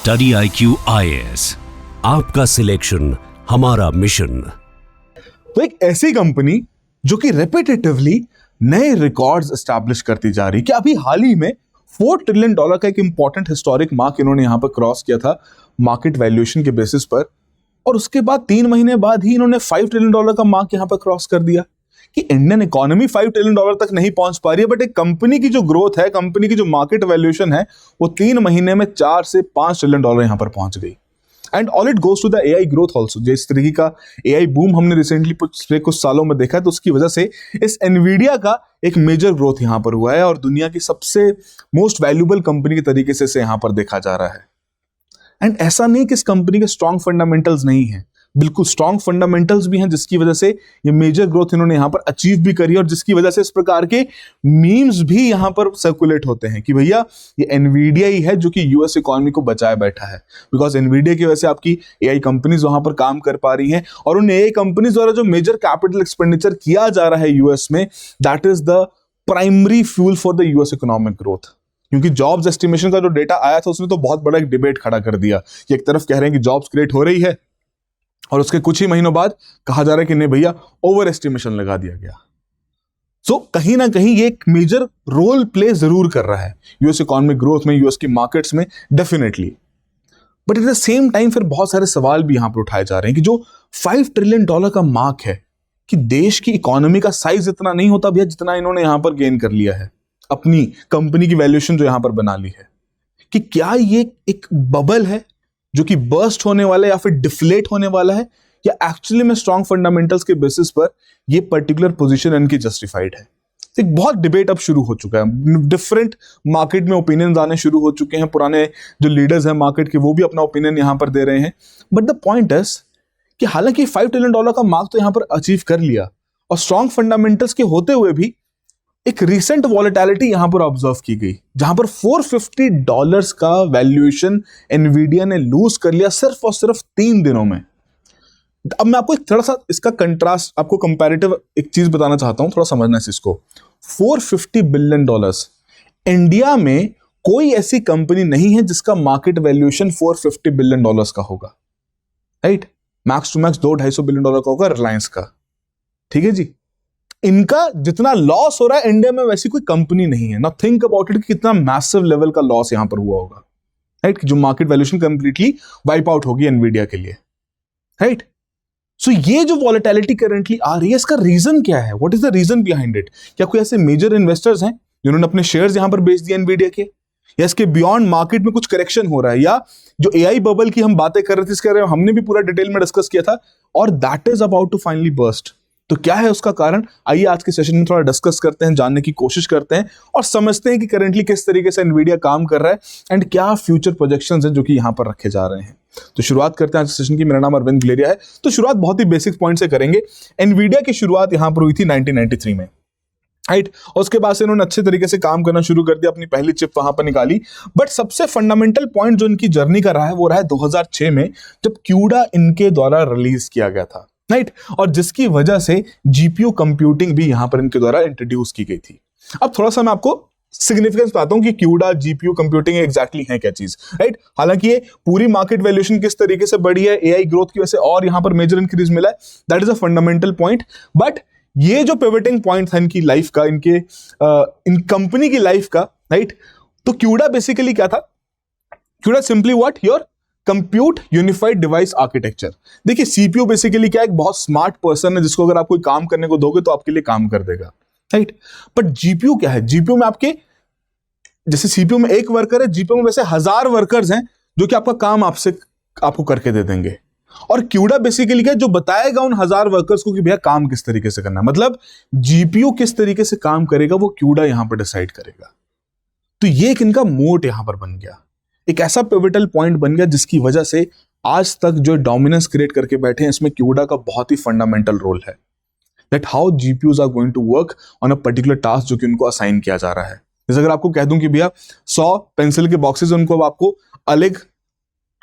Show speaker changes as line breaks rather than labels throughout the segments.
Study IQ IAS, आपका selection हमारा mission.
तो एक ऐसी कंपनी जो कि रेपिटेटिवली नए रिकॉर्ड्स एस्टैब्लिश करती जा रही, कि अभी हाल ही में $4 ट्रिलियन का एक इंपॉर्टेंट हिस्टोरिक मार्क इन्होंने यहां पर क्रॉस किया था मार्केट वैल्यूएशन के बेसिस पर, और उसके बाद 3 महीने बाद ही इन्होंने $5 ट्रिलियन का मार्क यहां पर क्रॉस कर दिया। कि इंडियन इकोनॉमी $5 ट्रिलियन तक नहीं पहुंच पा रही है, बट एक कंपनी की जो ग्रोथ है, कंपनी की जो मार्केट वैल्यूएशन है, वो 3 महीने में $4 से $5 ट्रिलियन यहां पर पहुंच गई। And all it goes to the AI growth also. जिस तरीके का AI बूम हमने रिसेंटली कुछ सालों में देखा है, तो उसकी वजह से इस एनवीडिया का एक मेजर ग्रोथ यहां पर हुआ है और दुनिया की सबसे मोस्ट वैल्यूएबल कंपनी के तरीके से यहां पर देखा जा रहा है। एंड ऐसा नहीं कि इस कंपनी के स्ट्रॉन्ग फंडामेंटल्स नहीं है, बिल्कुल स्ट्रॉन्ग फंडामेंटल्स भी हैं, जिसकी वजह से ये मेजर ग्रोथ इन्होंने यहां पर अचीव भी करी, और जिसकी वजह से इस प्रकार के मीम्स भी यहां पर सर्कुलेट होते हैं कि भैया ये एनवीडिया ही है जो कि यूएस इकोनॉमी को बचाए बैठा है। बिकॉज एनवीडिया की वजह से आपकी AI कंपनीज वहां पर काम कर पा रही हैं, और उन AI कंपनीज द्वारा जो मेजर कैपिटल एक्सपेंडिचर किया जा रहा है यूएस में, that is the primary fuel for the US economic growth. क्योंकि जॉब्स एस्टिमेशन का जो डेटा आया था, उसने तो बहुत बड़ा एक डिबेट खड़ा कर दिया कि एक तरफ कह रहे हैं कि जॉब्स क्रिएट हो रही है, और उसके कुछ ही महीनों बाद कहा जा रहा है कि नहीं भैया, ओवर एस्टिमेशन लगा दिया गया। सो कहीं ना कहीं ये एक मेजर रोल प्ले जरूर कर रहा है यूएस इकोनॉमिक ग्रोथ में, यूएस की मार्केट्स में, definitely. But at the same time फिर बहुत सारे सवाल भी यहां पर उठाए जा रहे हैं कि जो $5 ट्रिलियन का मार्क है, कि देश की इकोनॉमी का साइज इतना नहीं होता भैया जितना इन्होंने यहां पर गेन कर लिया है, अपनी कंपनी की वैल्यूएशन जो यहां पर बना ली है। कि क्या ये एक बबल है जो कि बर्स्ट होने वाला है या फिर डिफ्लेट होने वाला है, या एक्चुअली में स्ट्रॉन्ग फंडामेंटल्स के बेसिस पर ये पर्टिकुलर पोजीशन इनकी जस्टिफाइड है। एक बहुत डिबेट अब शुरू हो चुका है, डिफरेंट मार्केट में ओपिनियंस आने शुरू हो चुके हैं, पुराने जो लीडर्स हैं मार्केट के वो भी अपना ओपिनियन यहां पर दे रहे हैं। बट द पॉइंट इज कि हालांकि $5 ट्रिलियन का मार्क तो यहां पर अचीव कर लिया, और स्ट्रॉन्ग फंडामेंटल्स के होते हुए भी एक रिसेंट वॉलेटिलिटी यहां पर ऑब्जर्व की गई, जहां पर $450 का वैल्यूएशन एनवीडिया ने लूज कर लिया सिर्फ और सिर्फ 3 दिनों में। अब मैं आपको एक थोड़ा सा इसका कंट्रास्ट, आपको कंपैरेटिव एक चीज बताना चाहता हूं, थोड़ा समझना है इसको। $450 बिलियन, इंडिया में कोई ऐसी कंपनी नहीं है जिसका मार्केट वैल्यूएशन $450 बिलियन का होगा, right? Max to max $200-250 billion का होगा रिलायंस का, ठीक है जी। इनका जितना लॉस हो रहा है इंडिया में, वैसी कोई कंपनी नहीं है। नाउ थिंक अबाउट इट कि कितना मैसिव लेवल का लॉस यहां पर हुआ होगा, राइट? जो market valuation completely wipe out होगी एनवीडिया के लिए, राइट? सो ये जो वॉलेटिलिटी करंटली आ रही है, इसका रीजन क्या है? What is the reason behind it? क्या कोई ऐसे मेजर इन्वेस्टर्स हैं जिन्होंने अपने शेयर्स यहां पर बेच दिए एनवीडिया के, या इसके बियॉन्ड मार्केट में कुछ करेक्शन हो रहा है, या जो AI बबल की हम बातें कर रहे थे, इसके बारे में हमने भी पूरा डिटेल में डिस्कस किया था, और that is about to finally burst. तो क्या है उसका कारण? आइए आज के सेशन में थोड़ा डिस्कस करते हैं, जानने की कोशिश करते हैं, और समझते हैं कि करंटली किस तरीके से एनवीडिया काम कर रहा है, एंड क्या फ्यूचर प्रोजेक्शंस हैं जो कि यहां पर रखे जा रहे हैं। तो शुरुआत करते हैं आज सेशन की। मेरा नाम अरविंद गुलेरिया है। तो शुरुआत बहुत ही बेसिक पॉइंट से करेंगे। एनवीडिया की शुरुआत यहां पर हुई थी 1993 में, राइट? और उसके बाद से इन्होंने अच्छे तरीके से काम करना शुरू कर दिया, अपनी पहली चिप वहां पर निकाली। बट सबसे फंडामेंटल पॉइंट जो इनकी जर्नी का रहा है, वो रहा है 2006 में, जब क्यूडा इनके द्वारा रिलीज किया गया था, राइट? और जिसकी वजह से GPU कंप्यूटिंग भी यहां पर इनके द्वारा इंट्रोड्यूस की गई थी। अब थोड़ा सा मैं आपको सिग्निफिकेंस बताता हूं कि क्यूडा, GPU कंप्यूटिंग एग्जैक्टली है क्या चीज, राइट? हालांकि ये पूरी मार्केट वैल्यूएशन किस तरीके से बढ़ी है AI ग्रोथ की वजह से, और यहां पर मेजर इंक्रीज मिला है, that is a fundamental point. But ये जो पिवटिंग पॉइंट था इनकी लाइफ का, इन कंपनी की लाइफ का, राइट? तो क्यूडा बेसिकली क्या था? CUDA simply what? Your compute unified device architecture. देखिए, CPU बेसिकली क्या है? एक बहुत स्मार्ट पर्सन है जिसको अगर आप कोई काम करने को दोगे तो आपके लिए काम कर देगा, राइट? बट GPU क्या है? GPU में आपके, जैसे CPU में एक वर्कर है, GPU में वैसे 1000 वर्कर्स हैं जो कि आपका काम आपको करके दे देंगे। और क्यूडा बेसिकली क्या है? जो बताएगा उन 1000 वर्कर्स को कि भैया काम किस तरीके से करना है, मतलब GPU किस तरीके से काम करेगा वो क्यूडा यहां पर डिसाइड करेगा। तो ये एक इनका मोट यहां पर बन गया, एक ऐसा पिवटल पॉइंट बन गया जिसकी वजह से आज तक जो डोमिनेंस क्रिएट करके बैठे हैं, इसमें क्यूडा का बहुत ही फंडामेंटल रोल है, that how GPUs are going to work on a particular task जो कि उनको असाइन किया जा रहा है। जैसे अगर आपको कह दूं कि भैया 100 पेंसिल के बॉक्सेस, उनको अब आपको अलग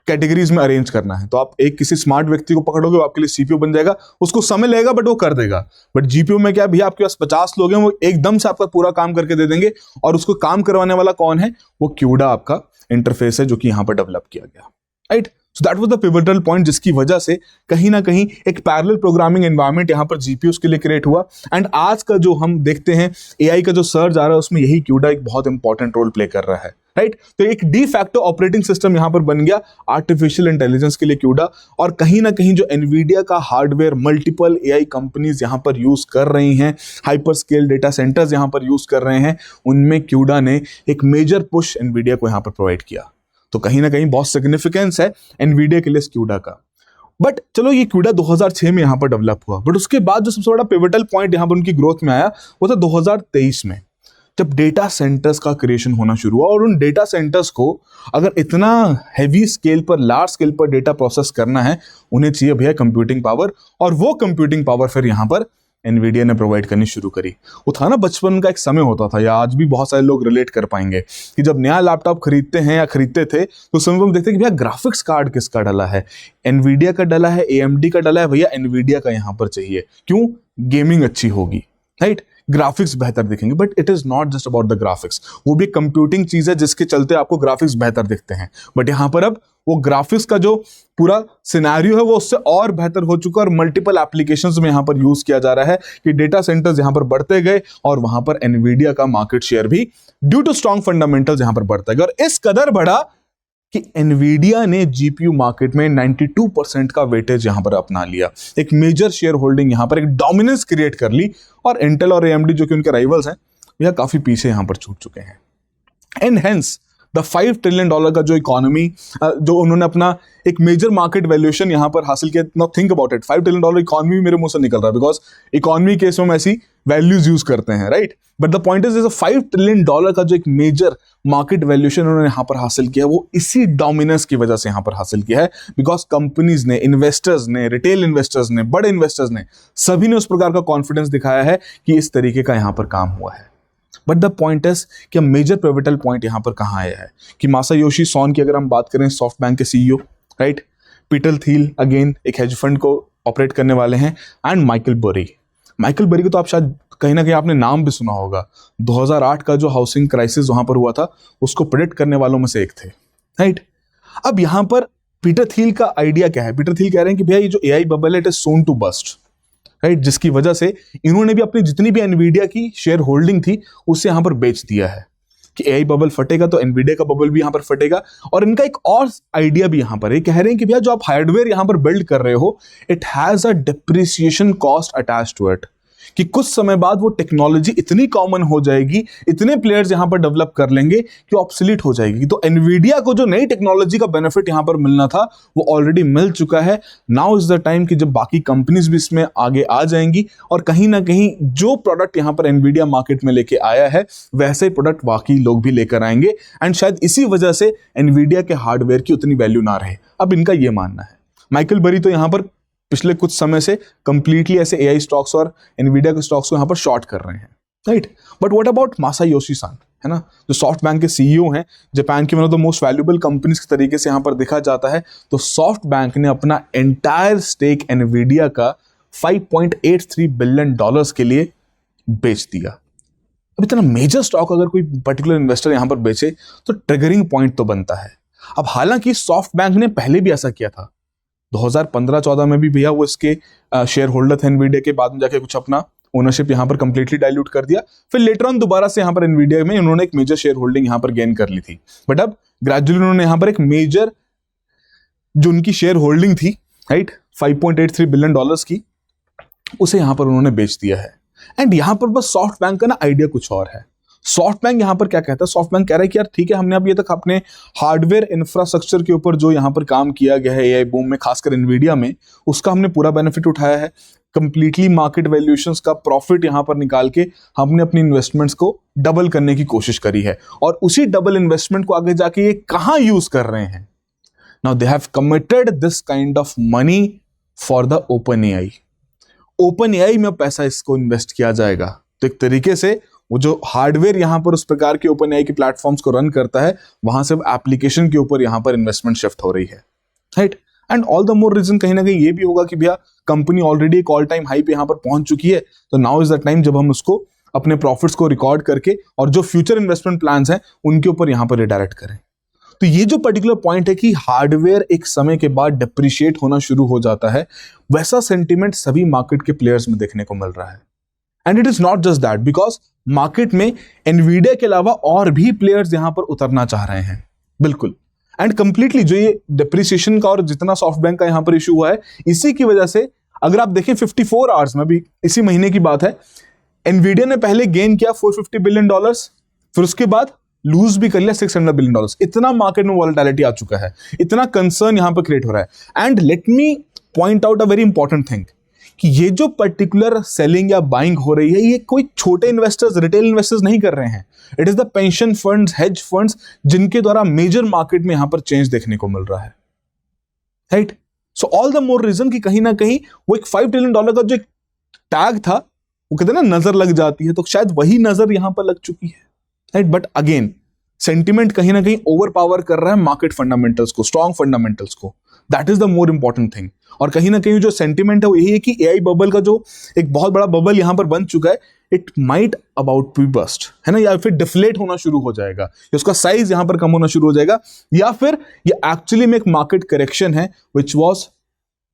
कैटेगरीज में अरेंज करना है, तो आप एक किसी स्मार्ट व्यक्ति को पकड़ोगे, वो आपके लिए CPU बन जाएगा, उसको समय लगेगा बट वो कर देगा। बट GPU में क्या भैया, आपके पास 50 लोग हैं, वो एकदम से आपका पूरा काम करके दे देंगे, और उसको काम करवाने वाला कौन है? वो क्यूडा आपका इंटरफेस है जो कि यहाँ पर डेवलप किया गया, right. So that was the pivotal point जिसकी वजह से कहीं ना कहीं एक पैरेलल प्रोग्रामिंग एनवायरनमेंट यहाँ पर जीपीयूज के लिए क्रिएट हुआ। एंड आज का जो हम देखते हैं एआई का जो सर्ज आ रहा है उसमें यही क्यूडा एक बहुत इंपॉर्टेंट रोल प्ले कर रहा है, राइट। तो एक डी फैक्टो ऑपरेटिंग सिस्टम यहां पर बन गया आर्टिफिशियल इंटेलिजेंस के लिए क्यूडा। और कहीं ना कहीं जो एनवीडिया का हार्डवेयर मल्टीपल एआई कंपनीज यहां पर यूज कर रही हैं, हाइपर स्केल डेटा सेंटर्स यहां पर यूज कर रहे हैं, उनमें क्यूडा ने एक मेजर पुश एनवीडिया को यहां पर प्रोवाइड किया। तो कहीं ना कहीं बहुत सिग्निफिकेंस है एनवीडिया के लिए क्यूडा का। बट चलो ये क्यूडा 2006 में यहां पर डेवलप हुआ, बट उसके बाद जो सबसे बड़ा पिवटल पॉइंट यहां पर उनकी ग्रोथ में आया वो था 2023 में, जब डेटा सेंटर्स का क्रिएशन होना शुरू हुआ। और उन डेटा सेंटर्स को अगर इतना हैवी स्केल पर, लार्ज स्केल पर डेटा प्रोसेस करना है, उन्हें चाहिए भैया कंप्यूटिंग पावर। और वो कंप्यूटिंग पावर फिर यहां पर एनवीडिया ने प्रोवाइड करनी शुरू करी। वो था ना बचपन का एक समय होता था, या आज भी बहुत सारे लोग रिलेट कर पाएंगे कि जब नया लैपटॉप खरीदते हैं या खरीदते थे तो उस समय हम देखते हैं कि भैया ग्राफिक्स कार्ड किसका डला है, एनवीडिया का डला है, एएमडी का डला है, भैया एनवीडिया का यहां पर चाहिए। क्यों? गेमिंग अच्छी होगी, राइट, ग्राफिक्स बेहतर दिखेंगे। But it is not just about the graphics, वो भी कंप्यूटिंग चीज है जिसके चलते आपको ग्राफिक्स बेहतर दिखते हैं। बट यहां पर अब वो ग्राफिक्स का जो पूरा सिनेरियो है वो उससे और बेहतर हो चुका है और मल्टीपल एप्लीकेशंस में यहां पर यूज किया जा रहा है कि डेटा सेंटर्स यहां पर बढ़ते गए और वहां पर एनवीडिया का मार्केट शेयर भी ड्यू टू स्ट्रॉन्ग फंडामेंटल्स यहां पर बढ़ता गया। और इस कदर बढ़ा कि एनवीडिया ने जीपीयू मार्केट में 92% का वेटेज यहां पर अपना लिया, एक मेजर शेयर होल्डिंग यहां पर, एक डोमिनेंस क्रिएट कर ली। और इंटेल और एएमडी जो कि उनके राइवल्स हैं यह काफी पीछे यहां पर छूट चुके हैं। एंड हेंस द $5 ट्रिलियन का जो इकोनॉमी, जो उन्होंने अपना एक मेजर मार्केट वैल्यूएशन यहां पर हासिल किया। Now think about it, $5 trillion economy मेरे मुंह से निकल रहा है बिकॉज इकोनॉमी केस में हम ऐसी वैल्यूज यूज करते हैं, right. But the point is $5 trillion का जो एक मेजर मार्केट वैल्यूएशन उन्होंने यहां पर हासिल किया, वो इसी डोमिनेंस की वजह से यहां पर हासिल किया है। बिकॉज कंपनीज ने, इन्वेस्टर्स ने, रिटेल इन्वेस्टर्स ने, बड़े इन्वेस्टर्स ने, सभी ने उस प्रकार का कॉन्फिडेंस दिखाया है कि इस तरीके का यहां पर काम हुआ है। बट द पॉइंट इज कि मेजर पिवटल पॉइंट यहां पर कहां आया है कि मासायोशी सोन की अगर हम बात करें, सॉफ्ट बैंक के CEO, right, Peter Thiel again एक हेज फंड को ऑपरेट करने वाले हैं, एंड माइकल बरी को तो आप शायद कहीं ना कहीं आपने नाम भी सुना होगा। 2008 का जो हाउसिंग क्राइसिस वहां पर हुआ था उसको प्रेडिक्ट करने वालों में से एक थे, राइट। अब यहां पर पीटर थिल का आइडिया क्या है? पीटर थिल कह रहे हैं कि भैया ये जो एआई बबल है it is soon to bust, right, जिसकी वजह से इन्होंने भी अपनी जितनी भी एनवीडिया की शेयर होल्डिंग थी उससे यहां पर बेच दिया है कि एआई बबल फटेगा तो एनवीडिया का बबल भी यहां पर फटेगा। और इनका एक और आइडिया भी यहां पर है, कह रहे हैं कि भैया जो आप हार्डवेयर यहां पर बिल्ड कर रहे हो it has a depreciation cost attached to it, कि कुछ समय बाद वो टेक्नोलॉजी इतनी कॉमन हो जाएगी, इतने प्लेयर्स यहां पर डेवलप कर लेंगे कि ऑब्सोलीट हो जाएगी। तो एनवीडिया को जो नई टेक्नोलॉजी का बेनिफिट यहां पर मिलना था वो ऑलरेडी मिल चुका है। नाउ इज द टाइम कि जब बाकी कंपनीज भी इसमें आगे आ जाएंगी और कहीं ना कहीं जो प्रोडक्ट यहां पर एनवीडिया मार्केट में लेके आया है वैसे ही प्रोडक्ट बाकी लोग भी लेकर आएंगे, एंड शायद इसी वजह से एनवीडिया के हार्डवेयर की उतनी वैल्यू ना रहे। अब इनका यह मानना है। माइकल बरी तो यहां पर पिछले कुछ समय से कंप्लीटली ऐसे एआई स्टॉक्स और एनवीडिया के स्टॉक्स को यहां पर शॉर्ट कर रहे हैं, right. But what about Masayoshi Son, है ना, जो सॉफ्ट बैंक के सीईओ हैं, जापान की one of the most valuable companies के तरीके से यहां पर देखा जाता है। तो सॉफ्ट बैंक ने अपना एंटायर स्टेक एनवीडिया का $5.83 बिलियन के लिए बेच दिया। अब इतना मेजर स्टॉक अगर कोई पर्टिकुलर इन्वेस्टर यहां पर बेचे तो ट्रिगरिंग पॉइंट तो बनता है। अब हालांकि सॉफ्ट बैंक ने पहले भी ऐसा किया था, 2015-14 में भी भैया वो इसके शेयर होल्डर थे एनवीडिया के, बाद में जाके कुछ अपना ओनरशिप यहां पर कंप्लीटली डाइल्यूट कर दिया, फिर लेटर ऑन दोबारा से यहां पर एनवीडिया में उन्होंने एक मेजर शेयर होल्डिंग यहां पर गेन कर ली थी। बट अब ग्रेजुअली उन्होंने यहां पर एक मेजर जो उनकी शेयर होल्डिंग थी, राइट, $5.83 बिलियन की, उसे यहां पर उन्होंने बेच दिया है। एंड यहां पर बस सॉफ्ट बैंक का ना आइडिया कुछ और है। सॉफ्ट बैंक यहां पर क्या कहता है? सॉफ्ट बैंक कह रहा है कि यार ठीक है, हमने अब ये तक अपने हार्डवेयर इंफ्रास्ट्रक्चर के ऊपर जो यहां पर काम किया गया है एआई बूम में, खासकर एनवीडिया में, उसका हमने पूरा बेनिफिट उठाया है। कंप्लीटली मार्केट वैल्यूएशंस का प्रॉफिट यहां पर निकाल के हमने अपनी इन्वेस्टमेंट्स को डबल करने की कोशिश करी है, और उसी डबल इन्वेस्टमेंट को आगे जाके ये कहां यूज कर रहे हैं? Now they have committed this kind of money for the open AI में पैसा इसको इन्वेस्ट किया जाएगा। तो एक तरीके से वो जो हार्डवेयर यहां पर उस प्रकार के ओपन एआई के प्लेटफॉर्म्स को रन करता है, वहां से एप्लीकेशन के ऊपर यहां पर इन्वेस्टमेंट शिफ्ट हो रही है, right. And all the more reason कहीं ना कहीं ये भी होगा कि भैया कंपनी ऑलरेडी एक ऑल टाइम हाई पे यहां पर पहुंच चुकी है, तो नाउ इज द टाइम जब हम उसको अपने प्रॉफिट्स को रिकॉर्ड करके और जो फ्यूचर इन्वेस्टमेंट प्लान्स हैं उनके ऊपर यहां पर रिडायरेक्ट करें। तो ये जो पर्टिकुलर पॉइंट है कि हार्डवेयर एक समय के बाद डिप्रिशिएट होना शुरू हो जाता है, वैसा सेंटिमेंट सभी मार्केट के प्लेयर्स में देखने को मिल रहा है। And it is not just that, because market में एनवीडिया के अलावा और भी प्लेयर्स यहां पर उतरना चाह रहे हैं, बिल्कुल। एंड कंप्लीटली जो ये डिप्रिसिएशन का और जितना सॉफ्टबैंक का यहां पर इशू हुआ है, इसी की वजह से अगर आप देखें 54 आवर्स में, भी इसी महीने की बात है, एनवीडिया ने पहले गेन किया $450 बिलियन, फिर उसके बाद लूज भी कर लिया $600 बिलियन। इतना मार्केट में वॉलेटिलिटी आ चुका है, इतना कंसर्न यहां पर क्रिएट हो रहा है। And let me point out a very important thing कि ये जो पर्टिकुलर सेलिंग या बाइंग हो रही है, ये कोई छोटे इन्वेस्टर्स, रिटेल इन्वेस्टर्स नहीं कर रहे हैं। It is the pension funds, hedge funds, जिनके द्वारा मेजर मार्केट में यहां पर चेंज देखने को मिल रहा है, right. So all the more reason कि कहीं ना कहीं वो एक $5 ट्रिलियन का जो टैग था, वो कहते हैं ना नजर लग जाती है, तो शायद वही नजर यहां पर लग चुकी है, राइट। बट अगेन सेंटिमेंट कहीं ना कहीं ओवर पावर कर रहा है मार्केट फंडामेंटल्स को, स्ट्रॉन्ग फंडामेंटल्स को। That is the more important thing. और कहीं ना कहीं जो सेंटिमेंट है वो यही है कि एआई बबल का जो एक बहुत बड़ा बबल यहां पर बन चुका है, it might about to bust, है ना, या फिर डिफ्लेट होना शुरू हो जाएगा, या उसका साइज यहां पर कम होना शुरू हो जाएगा, या फिर ये एक्चुअली में एक मार्केट करेक्शन है विच वॉज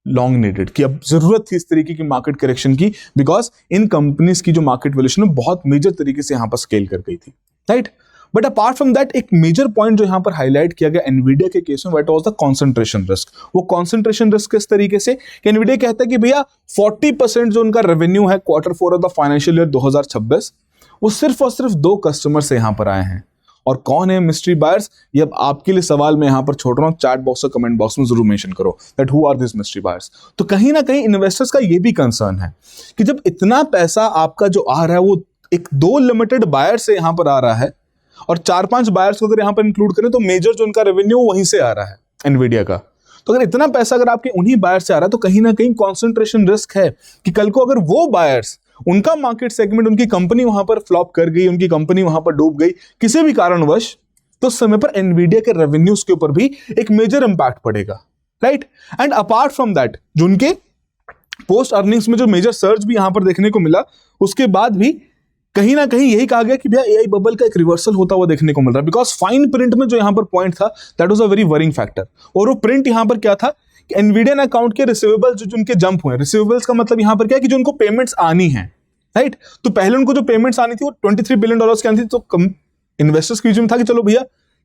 लॉन्ग नीडेड, कि अब जरूरत थी इस तरीके की मार्केट करेक्शन की, बिकॉज इन कंपनीज की जो मार्केट वैल्यूएशन बहुत मेजर तरीके से यहां पर स्केल कर गई थी, right. But apart from that, एक मेजर पॉइंट जो यहां पर हाईलाइट किया गया एनवीडिया के केस में, that was the concentration risk. वो कंसंट्रेशन रिस्क किस तरीके से कि एनवीडिया कहता है कि भैया 40% जो उनका रेवेन्यू है Q4 of the financial year 2026, वो सिर्फ और सिर्फ 2 कस्टमर से यहां पर आए हैं। और कौन है मिस्ट्री बायर्स, ये अब आपके लिए सवाल मैं यहां पर छोड़ रहा हूं, चैट बॉक्स और कमेंट बॉक्स में जरूर मेंशन करो that who are this mystery buyers. तो कहीं ना कहीं इन्वेस्टर्स का ये भी कंसर्न है कि जब इतना पैसा आपका जो आ रहा है वो एक 2 लिमिटेड बायर से यहां पर आ रहा है, और 4-5 बायर्स को अगर यहां पर इंक्लूड करें तो मेजर जो उनका रेवेन्यू वहीं से आ रहा है एनवीडिया का। तो अगर इतना पैसा अगर आपके उन्हीं बायर से आ रहा है, तो कहीं ना कहीं कॉन्सेंट्रेशन रिस्क है कि कल को अगर वो बायर्स, उनका मार्केट सेगमेंट, उनकी कंपनी वहां पर फ्लॉप कर गई, उनकी कंपनी वहां पर डूब गई किसी भी कारणवश, तो उस समय पर एनवीडिया के रेवेन्यूज के ऊपर भी एक मेजर इंपैक्ट पड़ेगा, right. And apart from that, जो उनके पोस्ट अर्निंग्स में जो मेजर सर्ज भी यहां पर देखने को मिला, उसके बाद भी कहीं ना कहीं यही कहा गया कि भैया एआई बबल का एक रिवर्सल होता हुआ देखने को मिल रहा है, बिकॉज फाइन प्रिंट में जो यहां पर पॉइंट था, that was a very worrying factor. और वो प्रिंट यहां पर क्या था कि एनवीडिया ने अकाउंट के रिसीवेबल्स जो उनके जंप हुए, रिसीवेबल्स का मतलब यहां पर क्या है कि जो उनको पेमेंट्स आनी है, राइट। तो पहले उनको जो पेमेंट्स आनी थी वो $23 बिलियन की आनी थी, तो इन्वेस्टर्स के बीच में था कि चलो भैया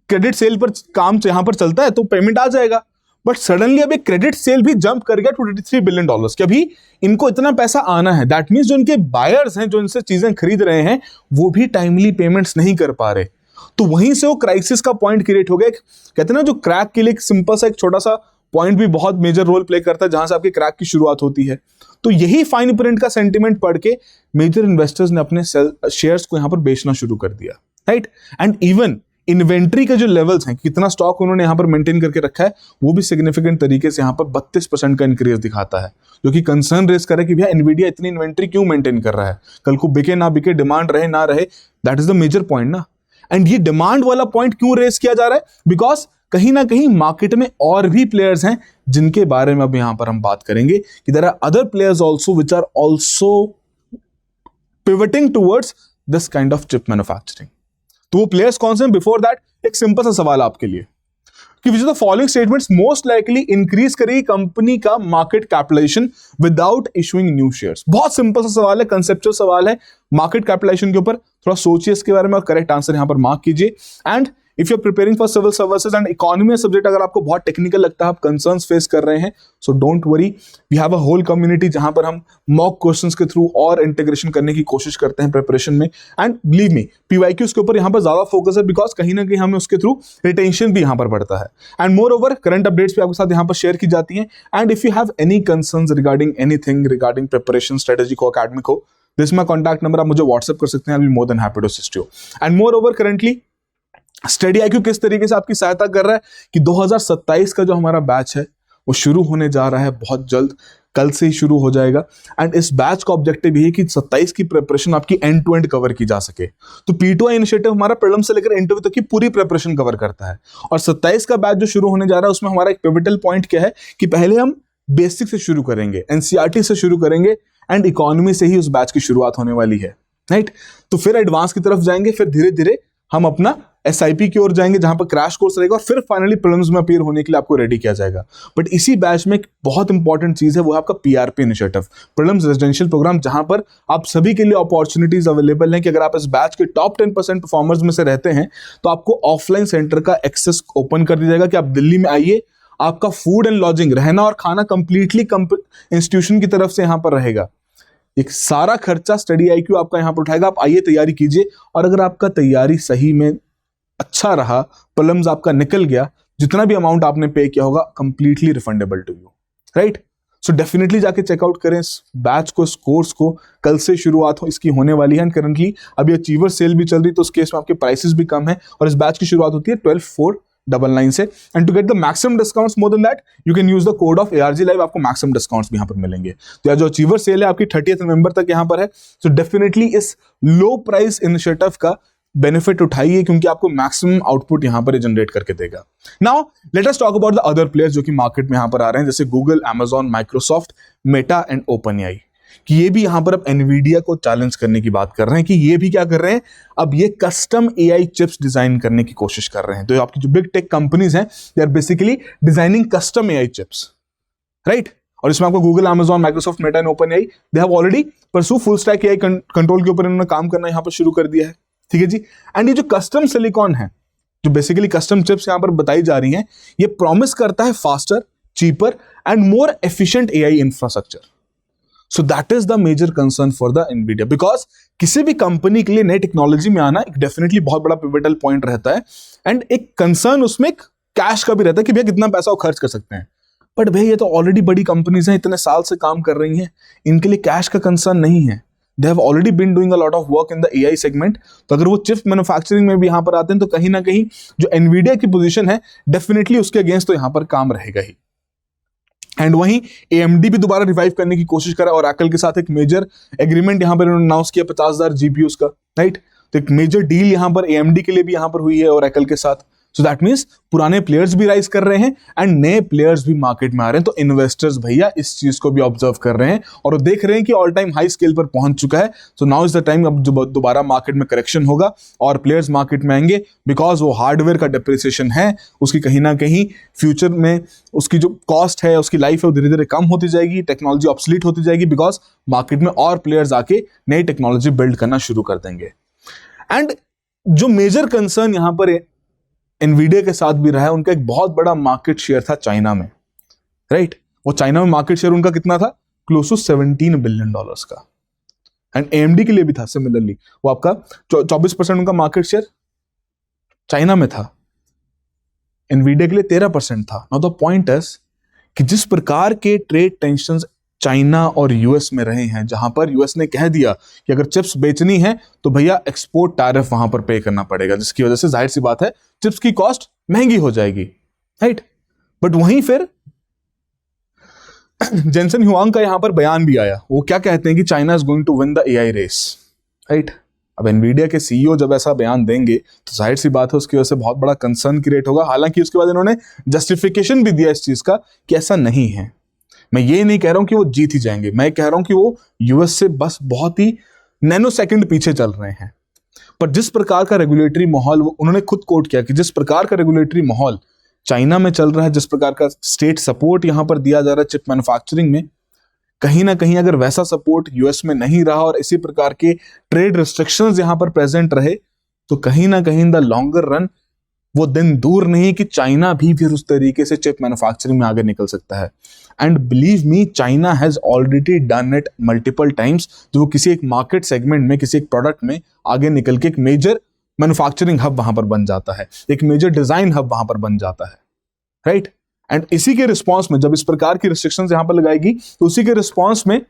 क्रेडिट सेल पर काम यहां पर चलता है तो पेमेंट आ जाएगा। बट सडनली अभी क्रेडिट सेल भी जंप कर गया $23 बिलियन कि अभी इनको इतना पैसा आना है। दैट मींस जो इनके बायर्स हैं, जो इनसे चीजें खरीद रहे हैं, वो भी टाइमली पेमेंट्स नहीं कर पा रहे। तो वहीं से वो क्राइसिस का पॉइंट क्रिएट हो गया। कहते हैं ना, जो क्रैक के लिए एक सिंपल सा एक छोटा सा पॉइंट भी बहुत मेजर रोल प्ले करता है, जहां से आपकी क्रैक की शुरुआत होती है। तो यही फाइन प्रिंट का सेंटिमेंट पढ़ के मेजर इन्वेस्टर्स ने अपने शेयर्स को यहां पर बेचना शुरू कर दिया, राइट। एंड इवन इन्वेंट्री के जो लेवल्स हैं, कितना स्टॉक उन्होंने यहां पर मेंटेन करके रखा है, वो भी सिग्निफिकेंट तरीके से यहां पर 32% का इंक्रीज दिखाता है, जो कि कंसर्न रेज करे कि भैया एनवीडिया इतनी इन्वेंट्री क्यों मेंटेन कर रहा है, कल को बिके ना बिके, डिमांड रहे ना रहे, that is the major point ना। एंड ये डिमांड वाला पॉइंट क्यों रेज किया जा रहा है, बिकॉज कहीं ना कहीं मार्केट में और भी प्लेयर्स हैं जिनके बारे में अब यहां पर हम बात करेंगे कि there are other players also which are also pivoting towards this kind of chip manufacturing. तो वो प्लेयर्स कौन से हैं? बिफोर दैट एक सिंपल सा सवाल आपके लिए कि which the following statements most likely increase करेगी कंपनी का market capitalization without issuing new shares. बहुत सिंपल सा सवाल है, कंसेप्चुअल सवाल है, मार्केट कैपिटलाइजेशन के ऊपर थोड़ा सोचिए इसके बारे में और करेक्ट आंसर यहां पर मार्क कीजिए। And if you are preparing for civil services and economy subject, अगर आपको बहुत टेक्निकल लगता है, आप कंसर्न्स फेस कर रहे हैं, so don't worry, we have a whole community जहां पर हम मॉक क्वेश्चंस के थ्रू और इंटीग्रेशन करने की कोशिश करते हैं प्रिपरेशन में। एंड बिलीव मी, पीवाईक्यूज के ऊपर यहां पर ज्यादा फोकस है, बिकॉज कहीं ना कहीं हमें उसके थ्रू रिटेंशन भी यहां पर बढ़ता है। And moreover current updates भी आपके साथ यहां पर शेयर की जाती हैं। And if you have any concerns regarding anything regarding preparation strategy को, अकेडमिक हो, दिस माय कॉन्टैक्ट नंबर, आप मुझे व्हाट्सएप कर सकते हैं, I will be more than happy to assist you. And moreover currently Study IQ किस तरीके से आपकी सहायता कर रहा है कि 2027 का जो हमारा बैच है वो शुरू होने जा रहा है बहुत जल्द, कल से ही शुरू हो जाएगा। एंड इस बैच का ऑब्जेक्टिव ये है कि 27 की प्रिपरेशन आपकी एंड टू एंड कवर की जा सके। तो P2I इनिशिएटिव हमारा प्रीलिम्स से लेकर इंटरव्यू तक की पूरी प्रिपरेशन कवर करता है। और 27 का बैच जो शुरू होने जा रहा है, उसमें हमारा एक पिवटल पॉइंट क्या है कि पहले हम बेसिक से शुरू करेंगे, NCERT से शुरू करेंगे, एंड इकोनॉमी से ही उस बैच की शुरुआत होने वाली है, राइट। तो फिर एडवांस की तरफ जाएंगे, फिर धीरे धीरे हम अपना SIP की ओर जाएंगे जहां पर क्रैश कोर्स रहेगा और फिर फाइनली प्रीलिम्स में अपीयर होने के लिए आपको रेडी किया जाएगा। बट इसी बैच में एक बहुत इंपॉर्टेंट चीज है, वो है आपका PRP initiative, prelims residential programme, जहां पर आप सभी के लिए अपॉर्चुनिटीज अवेलेबल हैं कि अगर आप इस बैच के टॉप 10% परफॉर्मर्स में से रहते हैं तो आपको ऑफलाइन सेंटर का एक्सेस ओपन कर दिया जाएगा कि आप दिल्ली में आइए, आपका फूड एंड लॉजिंग, रहना और खाना कंप्लीटली इंस्टीट्यूशन की तरफ से यहां पर रहेगा। एक सारा खर्चा स्टडी IQ आपका यहां पर उठाएगा, आप आइए, तैयारी कीजिए, और अगर आपका तैयारी सही में अच्छा रहा, प्रीलिम्स आपका निकल गया, जितना भी अमाउंट आपने पे किया होगा completely refundable to you, right. So definitely जाके चेकआउट करें इस बैच को, इस कोर्स को। कल से शुरुआत इसकी होने वाली है एंड करंटली अभी अचीवर सेल भी चल रही है, तो उस केस में आपके प्राइसेस भी कम है और इस बैच की शुरुआत होती है 12/4/99 से। And to get the maximum discounts more than that you can use the code of ARG Live, आपको मैक्सिमम डिस्काउंट्स भी यहाँ पर मिलेंगे। तो यार जो अचीवर सेल है आपकी 30th नवंबर तक यहाँ पर है, सो डेफिनेटली इस लो प्राइस इनिशिएटिव का बेनिफिट उठाइए क्योंकि आपको मैक्सिमम आउटपुट यहां पर जनरेट करके देगा। Now let us talk about the other players जो कि मार्केट में यहां पर आ रहे हैं, जैसे Google, Amazon, Microsoft, Meta and OpenAI, कि ये भी यहां पर अब एनवीडिया को चैलेंज करने की बात कर रहे हैं कि ये भी क्या कर रहे हैं, अब ये कस्टम AI चिप्स डिजाइन करने की कोशिश कर रहे हैं। तो आपकी जो बिग टेक कंपनीज हैं they are basically designing custom AI chips, right. और इसमें आपको Google, Amazon, Microsoft, Meta and OpenAI they have already pursue full stack AI control के ऊपर इन्होंने काम करना यहां पर शुरू कर दिया है, ठीक है जी। एंड ये जो कस्टम सिलिकॉन है, जो बेसिकली कस्टम चिप्स यहां पर बताई जा रही हैं, ये प्रॉमिस करता है faster, cheaper and more efficient AI infrastructure. So that is the major concern for the Nvidia, because किसी भी कंपनी के लिए नई टेक्नोलॉजी में आना एक डेफिनेटली बहुत बड़ा पिवटल पॉइंट रहता है एंड एक कंसर्न उसमें कैश का भी रहता है कि भैया कितना पैसा वो खर्च कर सकते हैं। बट भैया ये तो ऑलरेडी बड़ी कंपनीज हैं, इतने साल से काम कर रही हैं, इनके लिए कैश का कंसर्न नहीं है। They have already been doing a lot of work in the AI segment। तो अगर वो चिप मैन्युफैक्चरिंग में भी यहां पर आते हैं तो कहीं ना कहीं जो एनवीडिया की पोजीशन है डेफिनेटली उसके अगेंस्ट तो यहां पर काम रहेगा ही। एंड वहीं AMD भी दोबारा रिवाइव करने की कोशिश करा और एप्पल के साथ एक मेजर एग्रीमेंट यहां पर इन्होंने अनाउंस किया 50,000 GPUs का, राइट। तो एक मेजर डील यहां पर AMD के लिए भी यहां पर हुई है और एप्पल के साथ। सो दैट मीन्स पुराने प्लेयर्स भी राइज कर रहे हैं एंड नए प्लेयर्स भी मार्केट में आ रहे हैं। तो इन्वेस्टर्स भैया इस चीज को भी ऑब्जर्व कर रहे हैं और वो देख रहे हैं कि ऑल टाइम हाई स्केल पर पहुंच चुका है। So now is the time, अब दोबारा मार्केट में करेक्शन होगा और प्लेयर्स मार्केट में आएंगे, बिकॉज वो हार्डवेयर का डिप्रिसिएशन है, उसकी कहीं ना कहीं फ्यूचर में उसकी जो कॉस्ट है, उसकी लाइफ है, वो धीरे धीरे कम होती जाएगी, टेक्नोलॉजी ऑब्सलीट होती जाएगी, बिकॉज मार्केट में और प्लेयर्स आके नई टेक्नोलॉजी बिल्ड करना शुरू कर देंगे। एंड जो मेजर कंसर्न यहां पर एनवीडिया के साथ भी रहा है, उनका एक बहुत बड़ा मार्केट शेयर था चाइना में, राइट। वो चाइना में मार्केट शेयर उनका कितना था, क्लोज टू $17 बिलियन का। एंड AMD के लिए भी था सिमिलरली, वो आपका 24% उनका मार्केट शेयर चाइना में था, एनवीडिया के लिए 13% था। नाउ द पॉइंट इज कि जिस प्रकार के ट्रेड टेंशंस चाइना और US में रहे हैं, जहां पर US ने कह दिया कि अगर चिप्स बेचनी है तो भैया एक्सपोर्ट टैरिफ वहां पर पे करना पड़ेगा, जिसकी वजह से जाहिर सी बात है चिप्स की कॉस्ट महंगी हो जाएगी, राइट। बट वहीं फिर जेनसन ह्युआंग का यहां पर बयान भी आया, वो क्या कहते हैं कि China is going to win the AI race, right. अब एनवीडिया के CEO जब ऐसा बयान देंगे तो जाहिर सी बात है उसकी वजह से बहुत बड़ा कंसर्न क्रिएट होगा। हालांकि उसके बाद इन्होंने जस्टिफिकेशन भी दिया इस चीज का कि ऐसा नहीं है। मैं ये नहीं कह रहा हूं कि वो जीत ही जाएंगे, मैं कह रहा हूं कि वो US से बस बहुत ही नैनो सेकंड पीछे चल रहे हैं। पर जिस प्रकार का रेगुलेटरी माहौल, उन्होंने खुद कोट किया कि जिस प्रकार का रेगुलेटरी माहौल चाइना में चल रहा है, जिस प्रकार का स्टेट सपोर्ट यहां पर दिया जा रहा है चिप मैन्युफैक्चरिंग में, कहीं ना कहीं अगर वैसा सपोर्ट US में नहीं रहा और इसी प्रकार के ट्रेड रिस्ट्रिक्शंस यहां पर प्रेजेंट रहे, तो कहीं ना कहीं द लॉन्गर रन वो दिन दूर नहीं कि चाइना भी फिर उस तरीके से चिप मैन्युफैक्चरिंग में आगे निकल सकता है। And believe me, China has already done it multiple times, जो वो किसी एक मार्केट सेगमेंट में, किसी एक प्रोडक्ट में आगे निकल के एक मेजर मैन्युफैक्चरिंग हब वहां पर बन जाता है, एक मेजर डिजाइन हब वहां पर बन जाता है, राइट। एंड इसी के रिस्पॉन्स में जब इस प्रकार की रिस्ट्रिक्शंस यहां पर लगाएगी तो उसी के रिस्पॉन्स में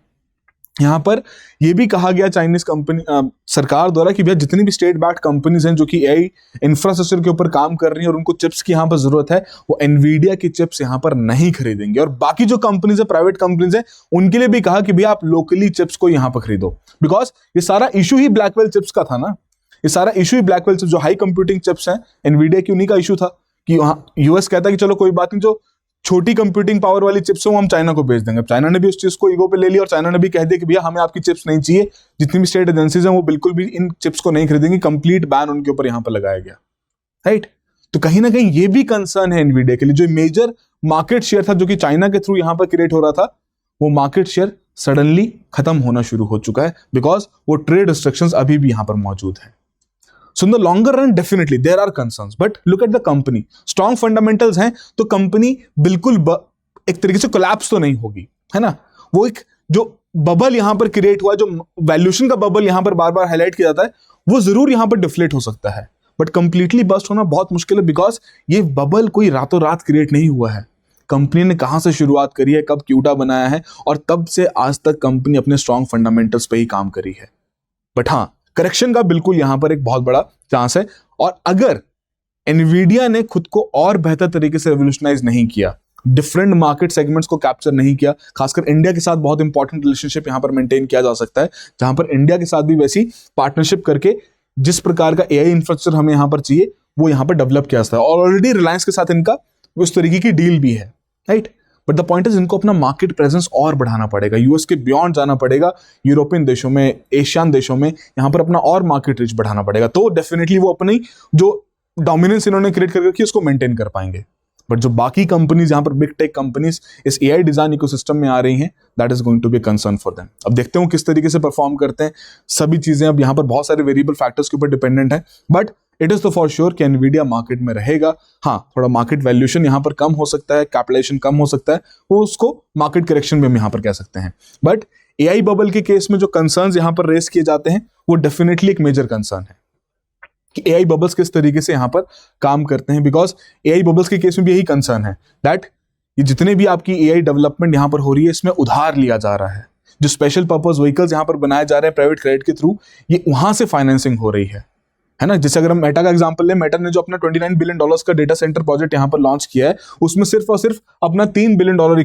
यहां पर यह भी कहा गया चाइनीज कंपनी सरकार द्वारा कि भैया जितनी भी स्टेट बैक्ड कंपनीज हैं जो कि AI इंफ्रास्ट्रक्चर के ऊपर काम कर रही हैं और उनको चिप्स की यहां पर जरूरत है, वो एनवीडिया की चिप्स यहां पर नहीं खरीदेंगे। और बाकी जो कंपनीज है, प्राइवेट कंपनीज है, उनके लिए भी कहा कि भैया आप लोकली चिप्स को यहां पर खरीदो, बिकॉज ये सारा इशू ही ब्लैकवेल चिप्स का था ना। ये सारा इशू ही ब्लैकवेल चिप्स, जो हाई कंप्यूटिंग चिप्स हैं एनवीडिया की, उन्हीं का इशू था कि US कहता है कि चलो कोई बात नहीं, जो छोटी कंप्यूटिंग पावर वाली चिप्स वो हम चाइना को बेच देंगे। चाइना ने भी उस चीज को ईगो पे ले लिया और चाइना ने भी कह दिया कि भैया हमें आपकी चिप्स नहीं चाहिए। जितनी भी स्टेट एजेंसीज हैं वो बिल्कुल भी इन चिप्स को नहीं खरीदेंगी, कंप्लीट बैन उनके ऊपर यहां पर लगाया गया, राइट। तो कहीं ना कहीं ये भी कंसर्न है एनवीडिया के लिए। जो मेजर मार्केट शेयर था जो कि चाइना के थ्रू यहां पर क्रिएट हो रहा था, वो मार्केट शेयर सडनली खत्म होना शुरू हो चुका है, बिकॉज वो ट्रेड रिस्ट्रिक्शंस अभी भी यहां पर मौजूद है। So in the longer run definitely there are concerns, but look at the company, strong fundamentals हैं तो कंपनी बिल्कुल एक तरीके से कोलैप्स तो नहीं होगी, है ना। वो एक जो बबल यहां पर क्रिएट हुआ, जो वैल्यूएशन का बबल यहां पर बार बार हाईलाइट किया जाता है, वो जरूर यहां पर डिफ्लेट हो सकता है, बट कंप्लीटली बस्ट होना बहुत मुश्किल है, बिकॉज ये बबल कोई रातों रात क्रिएट नहीं हुआ है। कंपनी ने कहां से शुरुआत करी है, कब क्यूटा बनाया है, और तब से आज तक कंपनी अपने स्ट्रॉन्ग फंडामेंटल्स पे ही काम करी है। बट हाँ, करेक्शन का बिल्कुल यहां पर एक बहुत बड़ा चांस है, और अगर एनवीडिया ने खुद को और बेहतर तरीके से रेवोल्यूशनाइज नहीं किया, डिफरेंट मार्केट सेगमेंट्स को कैप्चर नहीं किया, खासकर इंडिया के साथ बहुत इंपॉर्टेंट रिलेशनशिप यहां पर मेंटेन किया जा सकता है, जहां पर इंडिया के साथ भी वैसी पार्टनरशिप करके जिस प्रकार का एआई इंफ्रास्ट्रक्चर हमें यहां पर चाहिए वो यहां पर डेवलप किया जाता है, और ऑलरेडी रिलायंस के साथ इनका उस तरीके की डील भी है, right. But the point is इनको अपना मार्केट प्रेजेंस और बढ़ाना पड़ेगा, यूएस के बियॉन्ड जाना पड़ेगा, यूरोपियन देशों में, एशियन देशों में यहां पर अपना और मार्केट रीच बढ़ाना पड़ेगा, तो डेफिनेटली वो अपनी जो डोमिनेंस इन्होंने क्रिएट कर रखी है उसको मेंटेन कर पाएंगे। बट जो बाकी कंपनीज यहां पर बिग टेक कंपनीज इस एआई डिजाइन इकोसिस्टम में आ रही हैं, that is going to be concern for them. अब देखते हो किस तरीके से परफॉर्म करते हैं, सभी चीजें अब यहां पर बहुत सारे वेरिएबल फैक्टर्स के ऊपर डिपेंडेंट है, बट इट इज तो फॉर श्योर कि एनवीडिया मार्केट में रहेगा। हाँ, थोड़ा मार्केट वैल्यूएशन यहां पर कम हो सकता है, कैपिटलाइजेशन कम हो सकता है, वो उसको मार्केट करेक्शन में हम यहां पर कह सकते हैं। बट एआई बबल के केस में जो कंसर्न्स यहां पर रेस किए जाते हैं वो डेफिनेटली एक मेजर कंसर्न है कि एआई बबल्स किस तरीके से यहां पर काम करते हैं, बिकॉज एआई बबल्स के केस में भी यही कंसर्न है दैट ये जितने भी आपकी एआई डेवलपमेंट यहां पर हो रही है इसमें उधार लिया जा रहा है। जो स्पेशल पर्पस व्हीकल्स यहां पर बनाए जा रहे हैं प्राइवेट क्रेडिट के थ्रू, ये वहां से फाइनेंसिंग हो रही है ना। जैसे अगर हम मेटा का एग्जांपल लें, मेटा ने जो अपना $29 बिलियन का डेटा सेंटर प्रोजेक्ट यहां पर लॉन्च किया है, उसमें सिर्फ और सिर्फ अपना $3 बिलियन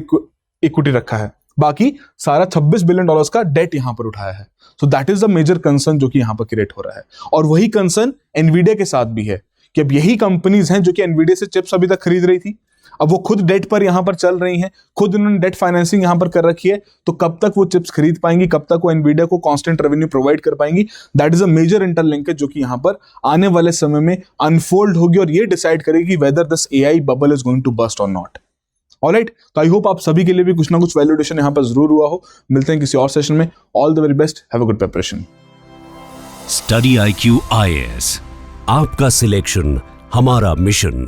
इक्विटी रखा है, बाकी सारा $26 बिलियन का डेट यहां पर उठाया है। So that is the major concern जो कि यहां पर क्रिएट हो रहा है, और वही कंसर्न एनवीडिया के साथ भी है कि अब यही कंपनीज हैं जो कि एनवीडिया से चिप्स अभी तक खरीद रही थी, अब वो खुद डेट पर यहां पर चल रही हैं, खुद उन्होंने डेट फाइनेंसिंग यहां पर कर रखी है, तो कब तक वो चिप्स खरीद पाएंगी, कब तक वो एनवीडिया को कांस्टेंट रेवेन्यू प्रोवाइड कर पाएंगी, that is a major interlinkage जो कि यहां पर आने वाले समय में अनफोल्ड होगी और ये डिसाइड करेगी whether this AI bubble is going to bust और नॉट। ऑलराइट, तो आई होप आप सभी के लिए भी कुछ ना कुछ वैल्यूएशन यहां पर जरूर हुआ हो। मिलते हैं किसी और सेशन में। All the very best, have a good preparation.
Study IQ IAS, आपका सिलेक्शन हमारा मिशन।